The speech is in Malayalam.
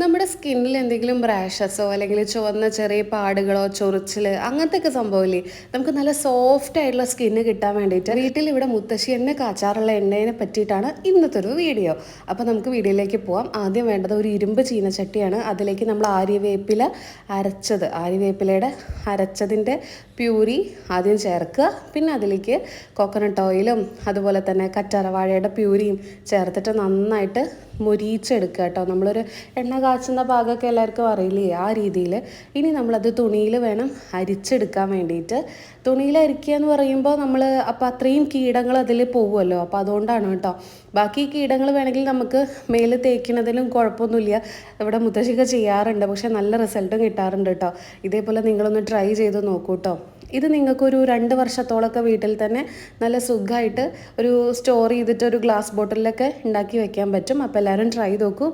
നമ്മുടെ സ്കിന്നിൽ എന്തെങ്കിലും റാഷസോ അല്ലെങ്കിൽ ചുവന്ന ചെറിയ പാടുകളോ ചൊറിച്ചിൽ അങ്ങനത്തെയൊക്കെ സംഭവമില്ലേ? നമുക്ക് നല്ല സോഫ്റ്റ് ആയിട്ടുള്ള സ്കിന്ന് കിട്ടാൻ വേണ്ടിയിട്ട് വീട്ടിൽ ഇവിടെ മുത്തശ്ശി എണ്ണ കാച്ചാറുള്ള എണ്ണയെ പറ്റിയിട്ടാണ് ഇന്നത്തെ ഒരു വീഡിയോ. അപ്പോൾ നമുക്ക് വീഡിയോയിലേക്ക് പോവാം. ആദ്യം വേണ്ടത് ഒരു ഇരുമ്പ് ചീനച്ചട്ടിയാണ്. അതിലേക്ക് നമ്മൾ ആര്യവേപ്പില ആര്യവേപ്പിലയുടെ അരച്ചതിൻ്റെ പ്യൂരി ആദ്യം ചേർക്കുക. പിന്നെ അതിലേക്ക് കോക്കനട്ട് ഓയിലും അതുപോലെ തന്നെ കറ്റാർവാഴയുടെ പ്യൂരിയും ചേർത്തിട്ട് നന്നായിട്ട് മൊരിയിച്ചെടുക്കുക കേട്ടോ. നമ്മളൊരു എണ്ണ കാച്ചുന്ന ഭാഗമൊക്കെ എല്ലാവർക്കും അറിയില്ലേ, ആ രീതിയിൽ. ഇനി നമ്മളത് തുണിയിൽ വേണം അരിച്ചെടുക്കാൻ വേണ്ടിയിട്ട്. തുണിയിൽ അരിക്കുക എന്ന് പറയുമ്പോൾ നമ്മൾ അപ്പോൾ അത്രയും കീടങ്ങൾ അതിൽ പോകുമല്ലോ, അപ്പോൾ അതുകൊണ്ടാണ് കേട്ടോ. ബാക്കി കീടങ്ങൾ വേണമെങ്കിൽ നമുക്ക് മേൽ തേക്കുന്നതിലും കുഴപ്പമൊന്നുമില്ല. ഇവിടെ മുത്തശ്ശിയൊക്കെ ചെയ്യാറുണ്ട്, പക്ഷേ നല്ല റിസൾട്ടും കിട്ടാറുണ്ട് കേട്ടോ. ഇതേപോലെ നിങ്ങളൊന്ന് ട്രൈ ചെയ്ത് നോക്കൂ കേട്ടോ. ഇത് നിങ്ങൾക്കൊരു 2 വർഷത്തോളമൊക്കെ വീട്ടിൽ തന്നെ നല്ല സുഖമായിട്ട് ഒരു സ്റ്റോർ ചെയ്തിട്ട് ഒരു ഗ്ലാസ് ബോട്ടിലൊക്കെ ഉണ്ടാക്കി വെക്കാൻ പറ്റും. അപ്പോൾ എല്ലാവരും ട്രൈ നോക്കൂ.